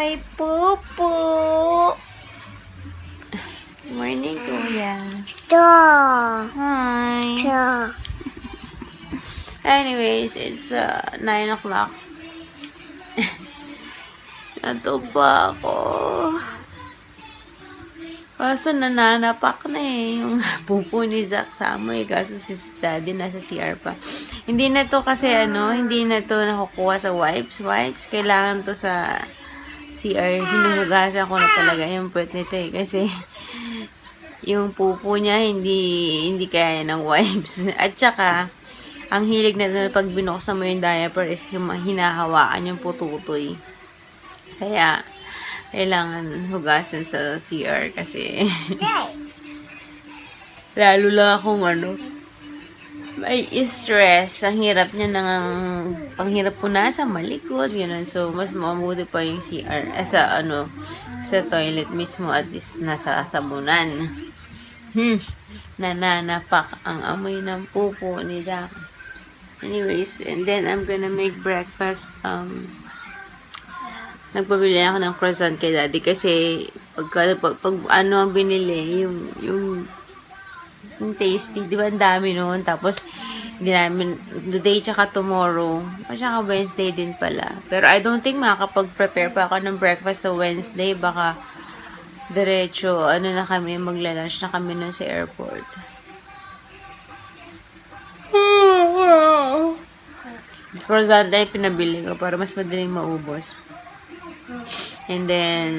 may pupo. Good morning, Kuya. Hi. Anyways, it's 9 o'clock. Nato pa ako. Kaso nananapak na yung pupo ni Zach sa amoy. Kaso si daddy nasa CR pa. Hindi na to kasi hindi na to nakukuha sa wipes. Kailangan to sa CR. Hinuhugasan ko na talaga yung puwet nito Kasi yung pupo niya hindi kaya ng wipes. At saka, ang hilig na pag binuksan mo yung diaper is hinahawakan yung pututoy. Kaya, kailangan hugasan sa CR kasi lalo lang akong may stress. Ang hirap niya ang hirap punasan, malikot, gano'n. So, mas mabuti pa yung CR sa toilet mismo at least nasa sabunan. Nananapak ang amoy ng pupo ni Jack. Anyways, and then I'm gonna make breakfast. Nagpabili ako ng croissant kay daddy kasi pag ang binili, yung tasty, di ba ang dami noon? Tapos, hindi namin, today tsaka tomorrow, tsaka Wednesday din pala. Pero I don't think makakapag-prepare pa ako ng breakfast sa Wednesday. Baka, diretso, na kami, magla-lunch na kami nun sa airport. Croissant na yung pinabili ko para mas madaling maubos. And then,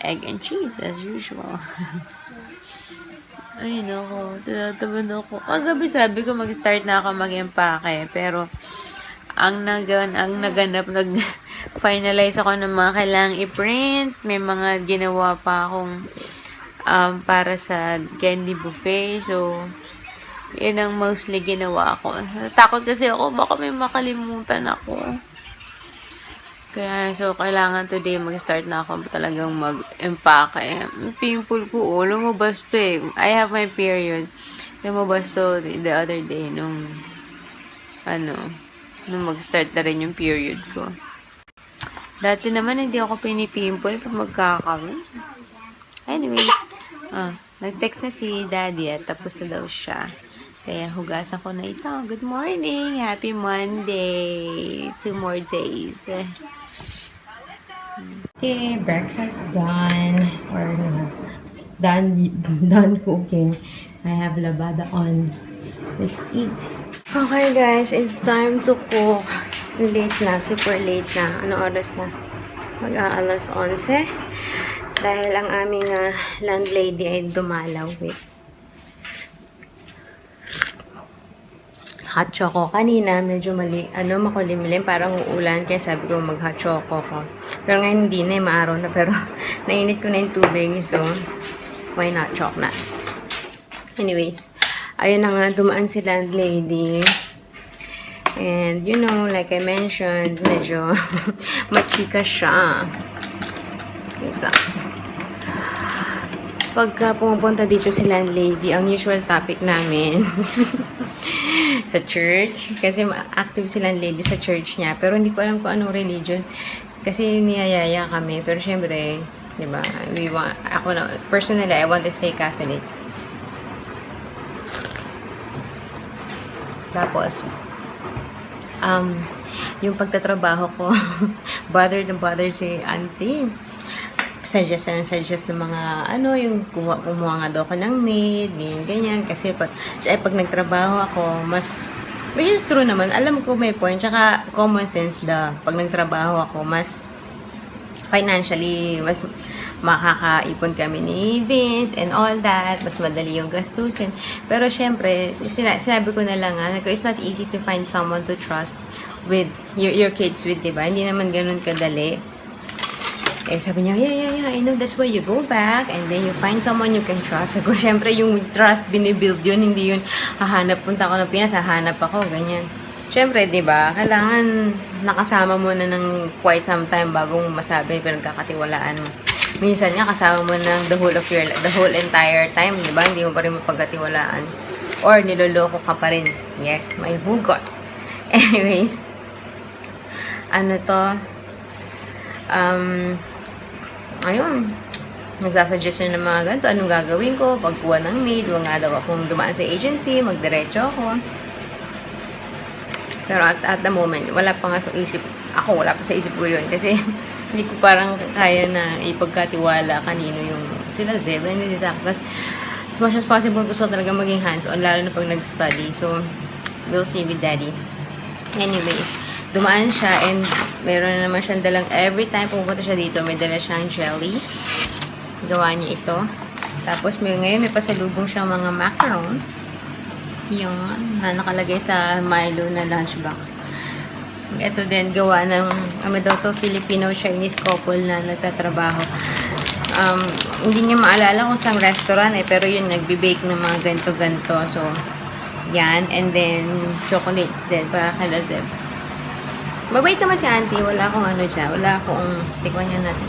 egg and cheese as usual. Ay, nako. Tinatamad ako. Kagabi sabi ko mag-start na ako mag-empake. Pero, ang naganap, nag-finalize ako ng mga kailangang i-print. May mga ginawa pa akong para sa candy buffet. So, yun ang mostly ginawa ko. Takot kasi ako, baka may makalimutan ako. Kaya, so, kailangan today mag-start na ako talagang mag-empake. Pimple ko, lumabas to I have my period. Lumabas to the other day nung mag-start na rin yung period ko. Dati naman, hindi ako pinipimple pag magkakaroon. Anyways, nag-text na si daddy at tapos na daw siya. Kaya hugasan ko na ito. Good morning! Happy Monday! 2 more days. Okay, breakfast done. Or done cooking. I have labada on. Let's eat. Okay guys, it's time to cook. Late na, super late na. Ano oras na? Mag-aalas 11. Dahil ang aming landlady ay dumalaw. Hot choco kanina, medyo makulimlim, parang uulan, kaya sabi ko mag-hot choco ko. Pero ngayon hindi na, maaraw na, pero nainit ko na yung tubig, so why not choc na. Anyways, ayun na nga, dumaan si landlady. And, like I mentioned, medyo machika siya. Wait lang. Pagka pumupunta dito si landlady, ang usual topic namin, sa church. Kasi active si landlady sa church niya. Pero hindi ko alam kung anong religion. Kasi niyayaya kami. Pero syempre, di ba, personally, I want to stay Catholic. Tapos, yung pagtatrabaho ko, bother si auntie. Suggest ng mga, yung kumuha nga daw ako ng maid, ganyan. Kasi pag nagtrabaho ako, which is true naman, alam ko may point, tsaka common sense pag nagtrabaho ako, mas financially, mas makakaipon kami ni Vince and all that, mas madali yung gastusin. Pero syempre, sinabi ko na lang it's not easy to find someone to trust with your kids with, diba? Hindi naman ganun kadali. Sabi niya, yeah, I know, that's why you go back and then you find someone you can trust. Ako, syempre, yung trust, binibuild yun, hindi yun, punta ko ng Pinas, hahanap ako, ganyan. Syempre, di ba, kailangan nakasama mo na ng quite some time bago mo masabi, pero nagkakatiwalaan mo. Minsan nga, kasama mo ng the whole entire time, di ba, hindi mo pa rin mapagkatiwalaan. Or, niloloko ka pa rin. Yes, may hugot. Anyways, Ayun, nagsasuggest siya ng mga ganito, anong gagawin ko, pagkuha ng maid, huwag nga daw akong dumaan sa agency, magdiretso ako. Pero at the moment, wala pa nga sa isip, wala pa sa isip ko yun, kasi hindi ko parang kaya na ipagkatiwala kanino yung sila Zeb, hindi si Zach. Tapos, as much as possible, gusto talaga maging hands-on, lalo na pag nag-study. So, we'll see with daddy. Anyways, dumaan siya and meron na naman siyang dalang, every time pumunta siya dito, may dala siyang jelly. Gawa niya ito. Tapos ngayon may pasalubong siyang mga macarons. Yun, na nakalagay sa Milo na lunchbox. Ito din, gawa ng, daw to, Filipino-Chinese couple na nagtatrabaho. Hindi niya maalala kung saan restaurant pero yun, nagbe-bake ng mga ganto-ganto. So, yan. And then, chocolates din para kay Lazeb. Mabait naman si auntie. Wala akong wala akong, tikman niya natin.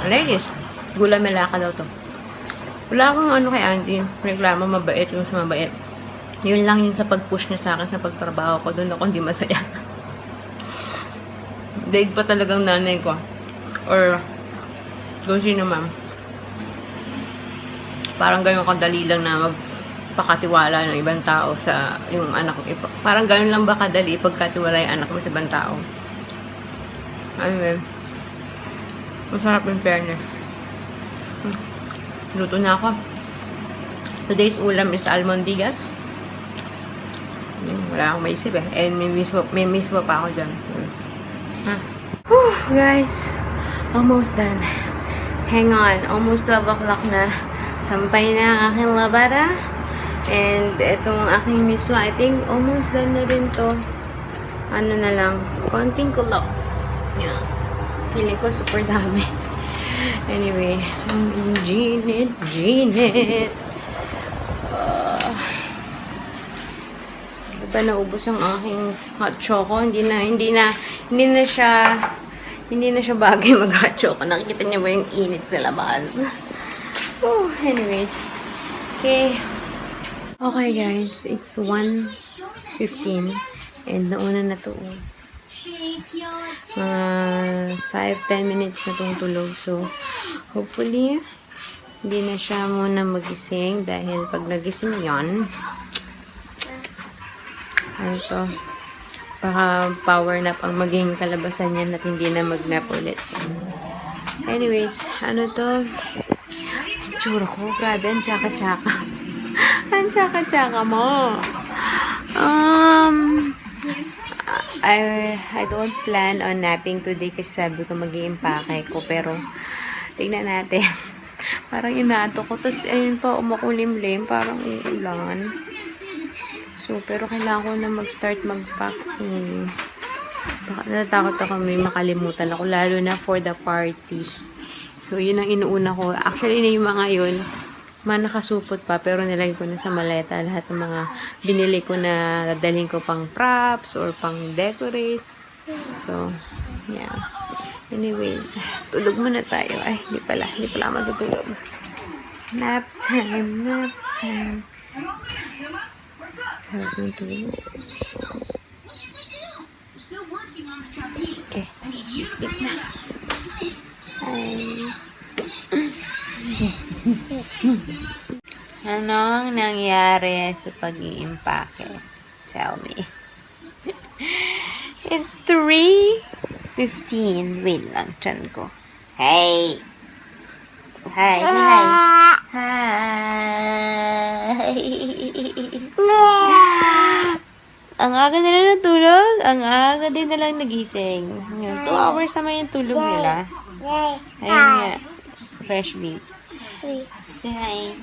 Ladies. Gula melaka daw to. Wala akong kay auntie. Reklamo, mabait yung sa mabait. Yun lang yun sa pag-push niya sa akin sa pagtrabaho ko. Doon ako hindi masaya. Daig pa talagang nanay ko. Or, kung sino ma'am. Parang ganyan kadali lang na magpakatiwala ng ibang tao sa yung anak ko. Parang ganyan lang ba kadali pagkatiwala yung anak mo sa ibang tao. Anyway. Masarap yung fairness. Luto na ako. Today's ulam is almondigas. Wala akong maisip And may miswa pa ako dyan. Guys. Almost done. Hang on. Almost 12 o'clock na. Sampay na ang aking labada. And itong aking miswa, I think almost done na rin to. Ano na lang. Konting kulok. Yeah. Feeling ko super dami. Anyway, Ginit. Diba naubos ang aking hot choco? Hindi na siya bagay mag-hot choco. Nakikita niyo ba yung init sa labas? Anyways. Okay. Okay guys, it's 1:15 and nauna na to. 5-10 minutes na itong tulog. So, hopefully, hindi na siya muna magising dahil pag nagising yon baka power nap ang maging kalabasan niya at hindi na mag-nap ulit. So, anyways, to? Tsura ko. Grabe, ang tsaka-tsaka. Ang tsaka-tsaka mo. I don't plan on napping today kasi sabi ko mag-i-impake ko pero tignan natin. Parang inato ko. Tapos ayun pa umakulimlim. Parang uulan. So pero kailangan ko na mag-start mag-pack. Natakot ako may makalimutan ako lalo na for the party. So yun ang inuuna ko. Actually yung mga yun nakasupot pa pero nilagay ko na sa maleta lahat ng mga binili ko na dadalhin ko pang props or pang decorate. So, yeah. Anyways, tulog muna tayo. Ay, hindi pala matutulog. Nap time. Sarap ng tulog. Okay, sleep na. Anong nangyari sa pag-iimpake? Tell me. It's 3:15. Wait lang, tiyan ko. Hey! Hi! Ang aga nila natulog. Ang aga din nalang nagising. 2 hours naman yung tulog nila. Ayun nga. Fresh beats. Say hi.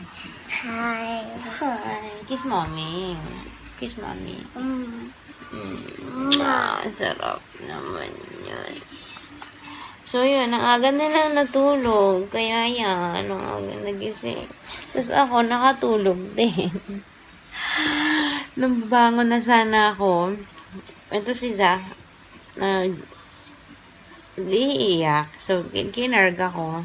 Hi. Kiss mommy. Sarap naman yun. So yun, ang aga na lang natulog. Kaya yan, ang aga nagising. Tapos ako, nakatulog din. Nung bangon na sana ako, ito si Zach, iiyak. So, kinarga ko.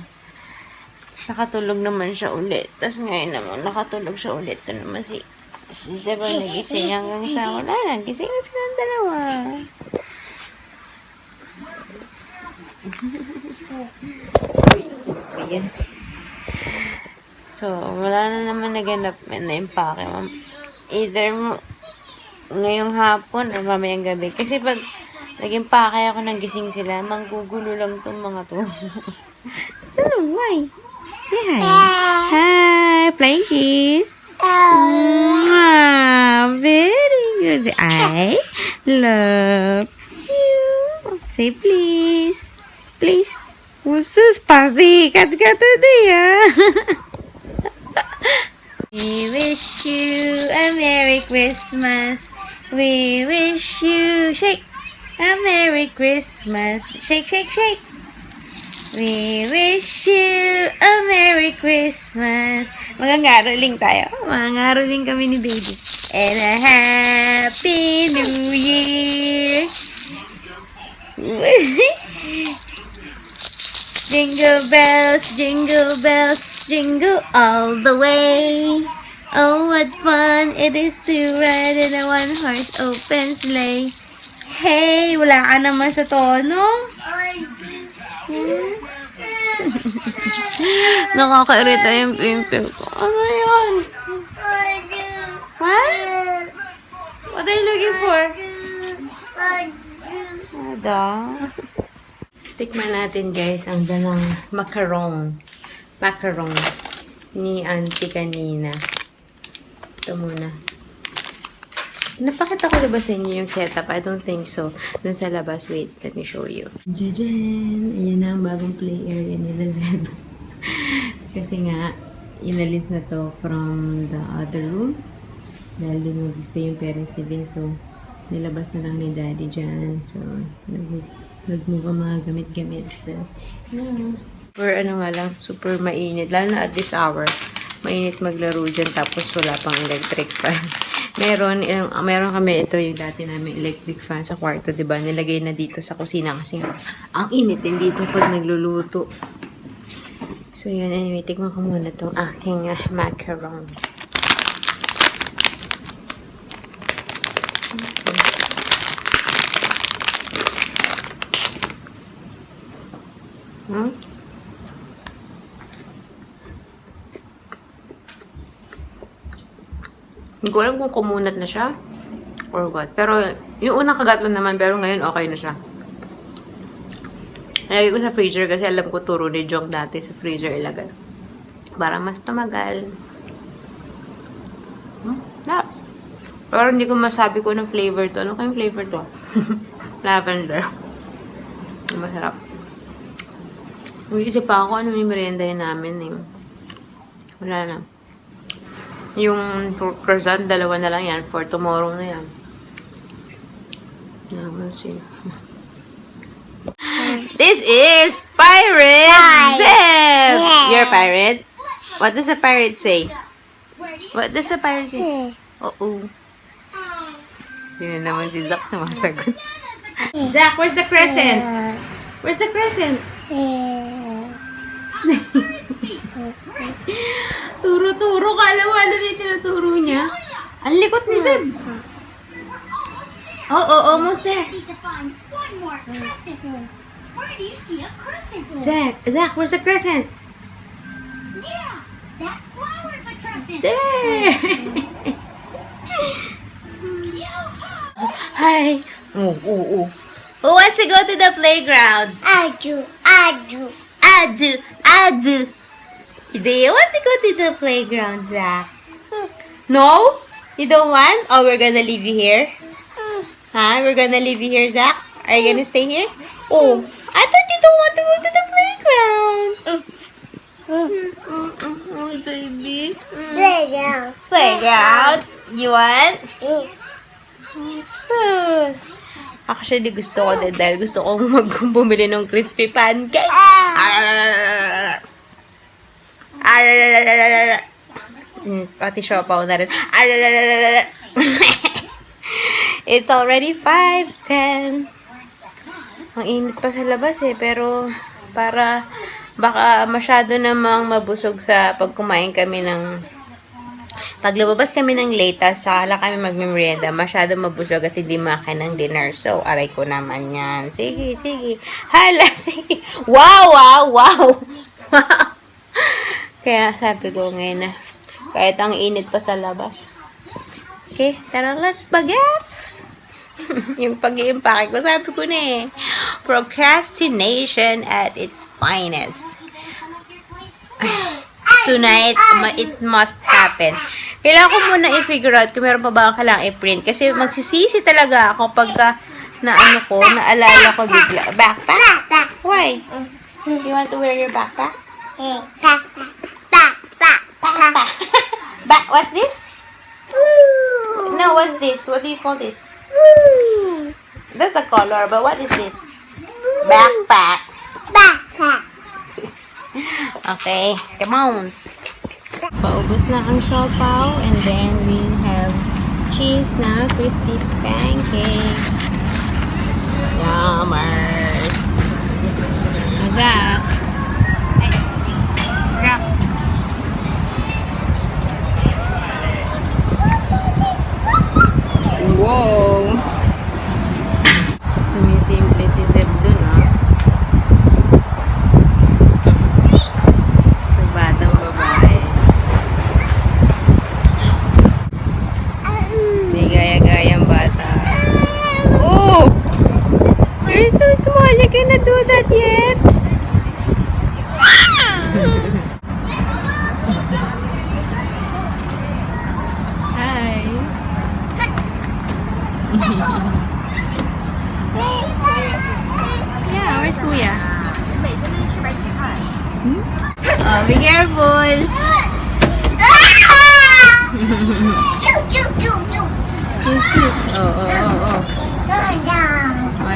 Nakatulog naman siya ulit. Tapos ngayon naman, nakatulog siya ulit. Ito naman si Zebo nagising hanggang sa wala na. Gising na silang dalawa. Ayan. So, wala na naman naganap na impake. Either ngayong hapon o mamayang gabi. Kasi pag naging pake ako ng gising sila, manggugulo lang tong mga to. Hello, why? Say hi. Hi, flying kiss. Very good. I love you. Say please. Please. Usus, pasikat ka today, ah. We wish you a Merry Christmas. We wish you, shake, a Merry Christmas. Shake, shake, shake. We wish you a Merry Christmas. Mag-ngaroling tayo. Mag-ngaroling kami ni baby. And a Happy New Year. Jingle bells, jingle all the way. Oh, what fun it is to ride in a one-horse open sleigh. Hey, wala ka naman sa tono. Nakakairita yung pimpin ko. Ano yun? What? What are you looking for? Ada. Tikman natin guys ang dalang macaron. Macaron ni auntie kanina. Ito muna. Napakita ko ba sa inyo yung setup? I don't think so. Dun sa labas. Wait, let me show you. Jajan! Ayan na ang bagong play area nila, Zeb. Kasi nga, inalis na to from the other room. Dahil din mag-stay yung parents ni Vin. So, nilabas na lang ni Daddy dyan. So, nag-move ang mga gamit-gamit. So, yeah. Super, ano nga lang, super mainit. Lalo na at this hour. Mainit maglaro dyan. Tapos, wala pang electric fan. Meron kami ito yung dati namin electric fan sa kwarto, 'di ba? Nilagay na dito sa kusina kasi ang init din dito pag nagluluto. So yun, anyway, tikman ko muna tong aking macaron. Hindi ko alam kung kumunat na siya or what. Pero, yung unang kagat lang naman, pero ngayon okay na siya. Nalagay ko sa freezer kasi alam ko turo ni Jong dati sa freezer ilagay. Para mas tumagal. Yeah. Pero hindi ko masabi ko ng flavor to. Ano kayong flavor to? Lavender. Masarap. Mag-isip pa ako ano yung meriendahin namin eh. Wala na. Yung croissant, dalawa na lang yan. For tomorrow na yan. Yeah, we'll see. This is Pirate Zeb! You're a pirate? What does a pirate say? What does a pirate say? Uh-oh. Hindi na naman si Zach sumasagot. Zach, where's the crescent? Where's the crescent? Turo-turo. Kala mo, alam yung tinuturo niya. Ang likot ni Zeb. Almost there. Zach, where's the crescent? Yeah, that flower's a crescent. There. Hi. Who wants to go to the playground? I do. Do you want to go to the playground, Zach? No? You don't want? Oh, we're gonna leave you here? Huh? We're gonna leave you here, Zach? Are you gonna stay here? Oh, I thought you don't want to go to the playground. Oh, baby. Playground? You want? Sus. Actually, gusto ko din dahil gusto kong bumili ng crispy pancake. Pati siopaw na rin. It's already 5:10. Ang init pa sa labas eh, pero para baka masyado namang mabusog sa pag kumain kami ng Pag lumabas kami ng late, tapos saka kami magmemorienda, masyado mabusog at hindi makain ng dinner. So, aray ko naman yan. Sige, sige. Hala, sige. Wow, wow, wow. Kaya sabi ko ngayon na, kahit ang init pa sa labas. Okay, tara, let's bagets. Yung pag-iimpake ko, sabi ko na eh. Procrastination at its finest. Tonight, it must happen. Kailangan ko muna i-figure out kung meron pa ba ang kailangan i-print. Kasi magsisisi talaga ako pagka naalala ko bigla. Backpack? Why? You want to wear your backpack? What's this? No, what's this? What do you call this? That's a color, but what is this? Backpack. Okay, come on. Paubos na ang siopaw, and then we have cheese na crispy pancake. Yummers. Mazak. Wow. Sumisimple si Zeb dun, ah. Batang babae. May gaya-gayang bata. Oh! You're too small. You cannot do that yet. Hi. Yeah, where's Kuya? Oh, be careful. Oh.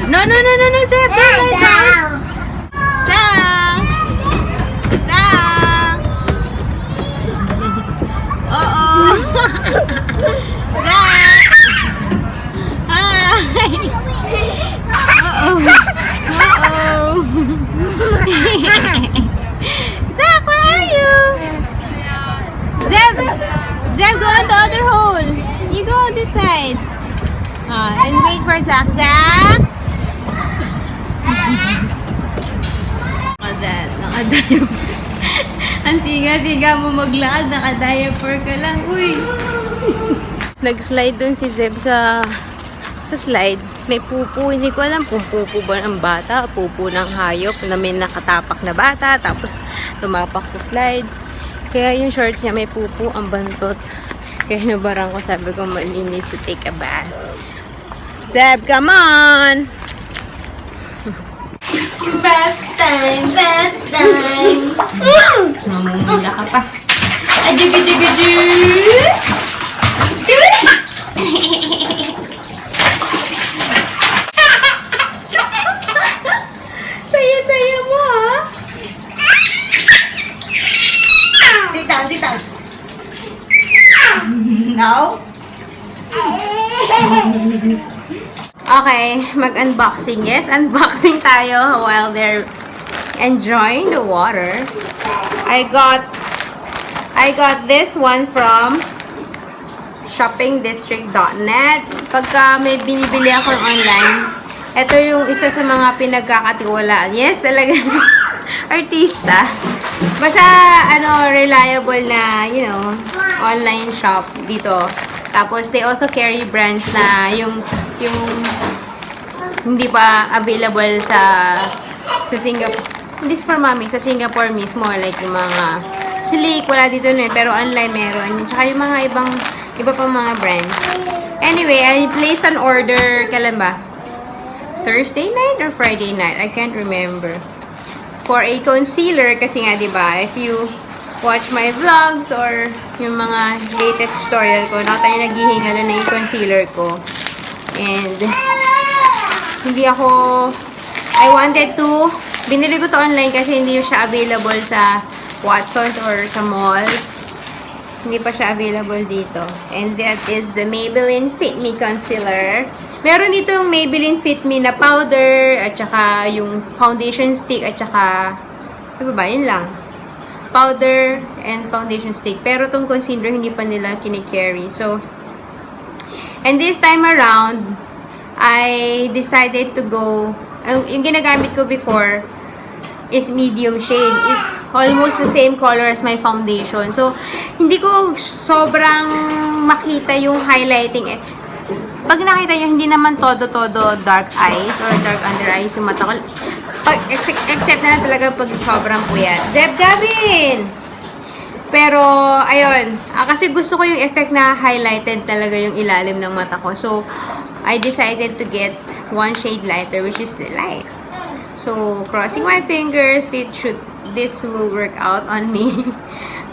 No, Zeb. Don't lie down. Zang. Oh. Zang. Hi. Zach, where are you? Zeb, go on the other hole. You go on this side. And wait for Zach. Zach! Nakadiaper. Ang siga-siga mo maglakad, nakadiaper ka lang. Uy! Nag-slide dun si Zeb sa slide. May pupo. Hindi ko alam kung pupo ba ng bata o pupo ng hayop na may nakatapak na bata tapos tumapak sa slide. Kaya yung shorts niya may pupo, ang bantot. Kaya nabarang ko, sabi ko malinis to take a bath. Zeb, come on! Bath time! Mamumula ka pa. Adugudugudu! Saya-saya mo, ha? Sit down. No? Okay, mag-unboxing. Yes, unboxing tayo while they're enjoying the water. I got this one from shoppingdistrict.net. Pagka may binibili ako online, ito yung isa sa mga pinagkakatiwalaan. Yes, talaga. Artista. Basta, reliable na, online shop dito. Tapos, they also carry brands na yung hindi pa available sa Singapore. Hindi for mami, sa Singapore mismo. Like, yung mga Sleek, wala dito nun. Pero online meron. Tsaka yung mga iba pang mga brands. Anyway, I placed an order, kailan ba? Thursday night or Friday night? I can't remember. For a concealer, kasi nga, diba, if you watch my vlogs or yung mga latest tutorial ko, tayo naghihinga na yung concealer ko. And, binili ko to online kasi hindi siya available sa Watsons or sa malls. Hindi pa siya available dito. And that is the Maybelline Fit Me Concealer. Meron itong Maybelline Fit Me na powder, at saka yung foundation stick, at saka, ano ba, yun lang. powder and foundation stick. Pero tong concealer, hindi pa nila kinikerry. So, and this time around, I decided to go, yung ginagamit ko before is medium shade. Is almost the same color as my foundation. So, hindi ko sobrang makita yung highlighting. Pag nakita nyo, hindi naman todo-todo dark eyes or dark under eyes yung mata ko. Except na lang talaga pag sobrang puyat. Zeb Gavin! Pero, ayun. Kasi gusto ko yung effect na highlighted talaga yung ilalim ng mata ko. So, I decided to get one shade lighter, which is the light. So, crossing my fingers, this will work out on me.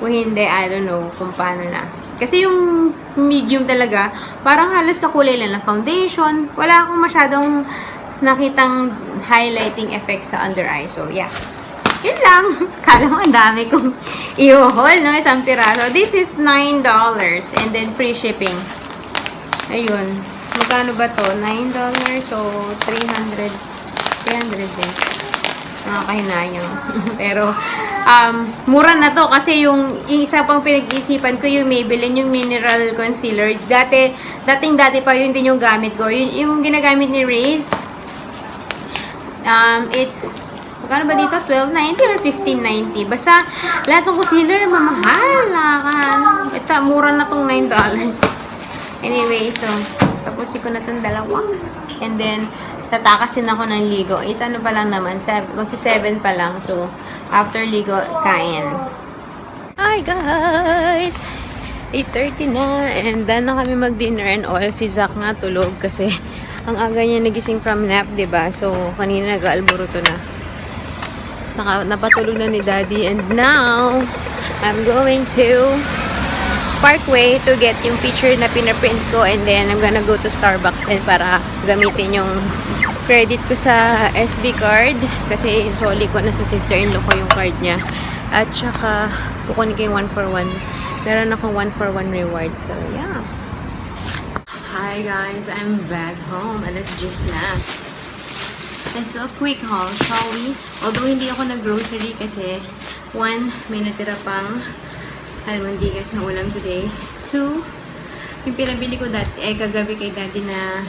Kung hindi, I don't know kung paano na. Kasi yung medium talaga, parang halos kakulay lang ng foundation. Wala akong masyadong nakitang highlighting effect sa under eye. So, yeah. Yun lang. Kala mo ang dami kong i-haul, no? Isang piraso. This is $9. And then, free shipping. Ayun. Magkano ba to? $9. So, 300 din. Nakakahinayang. Pero, mura na to kasi yung isa pang pinag-isipan ko yung Maybelline, yung mineral concealer. Dating-dati pa yun din yung gamit ko. Yung ginagamit ni Raze, it's, magkano ba dito? $12.90 or $15.90? Basta, lahat ng concealer, mamahal. Ito, mura na tong $9. Anyway, so, tapusin ko na itong dalawa. And then, tatakasin ako ng ligo. Is ano pa lang naman, magsi-7 pa lang. So, after ligo, kain. Hi guys! 8:30 na. And done na kami mag-dinner and all. Si Zach nga tulog kasi ang aga niya nagising from nap, 'di ba? So, kanina nag-aalburuto na. Napatulog na ni Daddy. And now, I'm going to Parkway to get yung picture na pinaprint ko, and then I'm gonna go to Starbucks din para gamitin yung credit ko sa SB card kasi isoli ko na sa sister-in-law ko yung card niya. At saka kukunin ko yung 1-for-1. Meron akong 1-for-1 reward. So, yeah. Hi guys, I'm back home. Alas 10 na. Let's do a quick haul, shall we? Although hindi ako nag-grocery kasi 1, may natira pang almondigas na ulam today. 2, yung pinabili ko kagabi kay Daddy na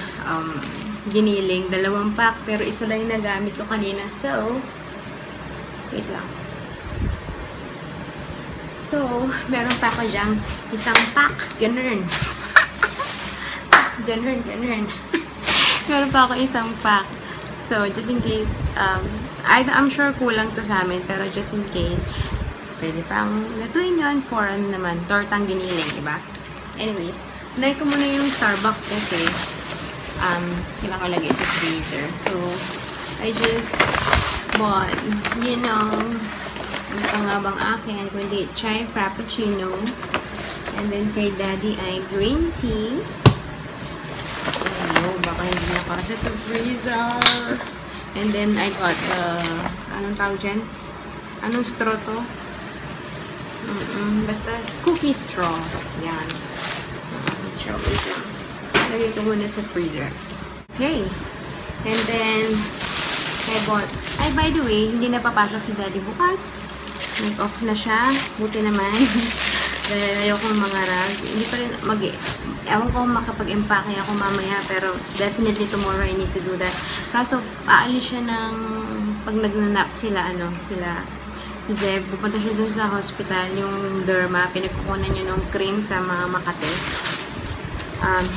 giniling. 2 pack, pero isa lang yung nagamit ko kanina. So, wait lang. So, meron pa ako dyang isang pack. Ganun. Ganun. Meron pa ako isang pack. So, just in case, I'm sure kulang to sa amin, pero just in case, pwede pang lutuin yun for ano naman, tortang giniling, diba? Anyways, try ko muna yung Starbucks kasi kailangan ko lagay sa freezer. So, I just bought, ano pa nga bang akin, kundi chai frappuccino. And then kay Daddy ay green tea. Ano, baka hindi nakasya sa freezer. And then I got, anong tawag dyan? Anong straw to? Basta cookie straw. Yan. Straw lang. Lagay ko muna sa freezer. Okay. And then, I bought, by the way, hindi na papasok si Daddy bukas. Nag-off na siya. Buti naman. Dahil ayokong mangarag. Hindi pa rin ewan ko makapag-empake ako mamaya, pero definitely tomorrow I need to do that. Kaso, aalis siya ng, pag nagnanap sila, sila Zeb, pupunta siya dun sa hospital, yung derma, pinagkukunan niya ng cream sa mga Makate.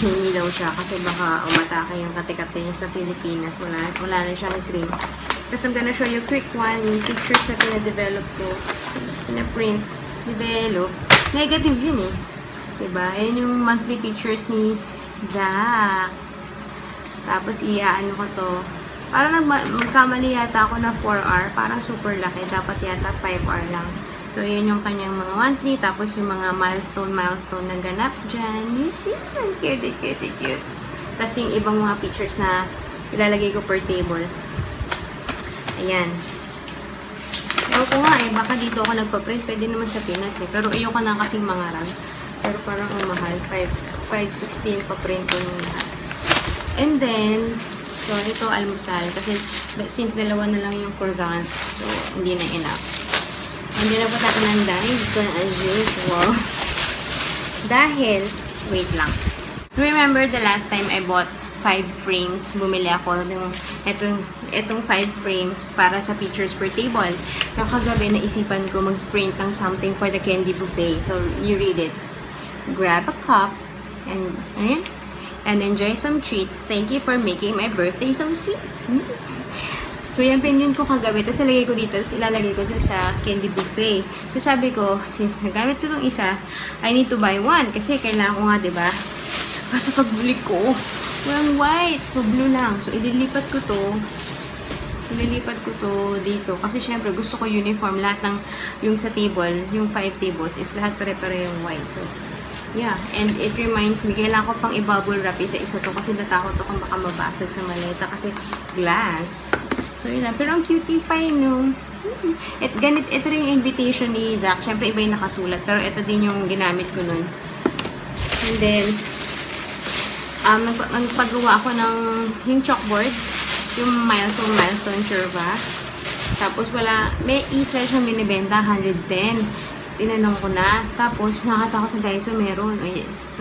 Hingi daw siya kasi baka umatake yung kate-kate niya sa Pilipinas. Wala na siyang cream. Tapos I'm gonna show you quick one, yung pictures na pina-develop ko. Pina-print, develop. Negative yun eh. Diba? Ayan yung monthly pictures ni Zach. Tapos iaano ko to. Parang magkamali yata ako na 4R. Parang super laki. Dapat yata 5R lang. So, yun yung kanyang mga monthly. Tapos yung mga milestone na ganap dyan. You see? Ang cute. Tapos yung ibang mga pictures na ilalagay ko per table. Ayan. Ewan ko nga eh. Baka dito ako nagpa-print. Pwede naman sa Pinas eh. Pero ayoko na kasing mangarang. Pero parang mahal. 5.16 pa-print ko yung lahat. And then, so, ito almusal. Kasi, since 2 na lang yung croissant, so, hindi na enough. And then, napunta ako ng dive ko as usual. Dahil, wait lang. Remember the last time I bought 5 frames, bumili ako ng etong 5 frames para sa pictures per table. Yung kagabi, naisipan ko mag-print ng something for the candy buffet. So, you read it. Grab a cup and, ayan, and enjoy some treats. Thank you for making my birthday so sweet. So, yan pinrin ko kagabi. Tapos, ilalagay ko dito. Tapos, ilalagay ko dito sa candy buffet. So, sabi ko, since nagamit ko itong isa, I need to buy one. Kasi, kailangan ko nga, diba? Kaso, pagbuli ko, walang white. So, blue lang. So, ililipat ko to. Dito. Kasi, syempre, gusto ko uniform. Lahat ng, yung sa table, yung 5 tables, is lahat pare-pare yung white. So, yeah. And it reminds me, kailangan ko pang i-bubble wrap isa-isa to. Kasi natakot ako baka mabasag sa maleta. Kasi, glass. So, yun lang. Pero ang cutie pie, no? Ito rin yung invitation ni Zach. Siyempre, iba yung nakasulat. Pero ito din yung ginamit ko nun. And then, nagpagawa ako ng yung chalkboard. Yung milestone curva. Tapos, may isa siyang binibenta, 110. Tinanong ko na. Tapos, nakata ko sa Daiso, meron. $2,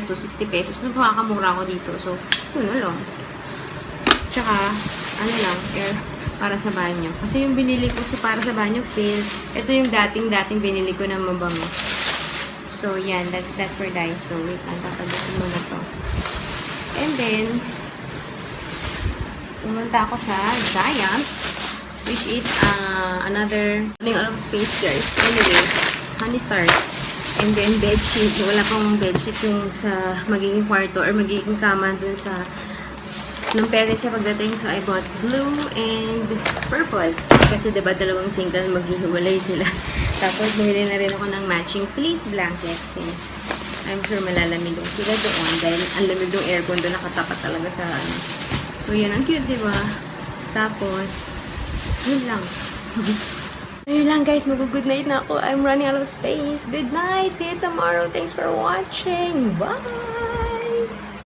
so 60 pesos. Pero makakamura ako dito. So, yun na lang. Tsaka, air para sa banyo. Kasi yung binili ko para sa banyo, Phil. Ito yung dating binili ko na mabango. So, yan. That's that for Daiso. Wait lang. Tatagutin mo na to. And then, pumunta ako sa Giant, which is another running out of space, guys. Anyway, Honey Stars. And then, bedsheet. Wala pang bedsheet yung sa magiging kwarto or magiging kama dun sa ng parents niya pagdating. So, I bought blue and purple. Kasi, diba, dalawang single, maghihiwalay sila. Tapos, bumili na rin ako ng matching fleece blanket since I'm sure malalamig yung sila doon dahil ang lamig yung aircon doon nakatapat talaga sa ano. So, yan. Ang cute, diba? Tapos, yun lang. Ayun lang, guys. Mag-good night na ako. I'm running out of space. Good night. See you tomorrow. Thanks for watching. Bye!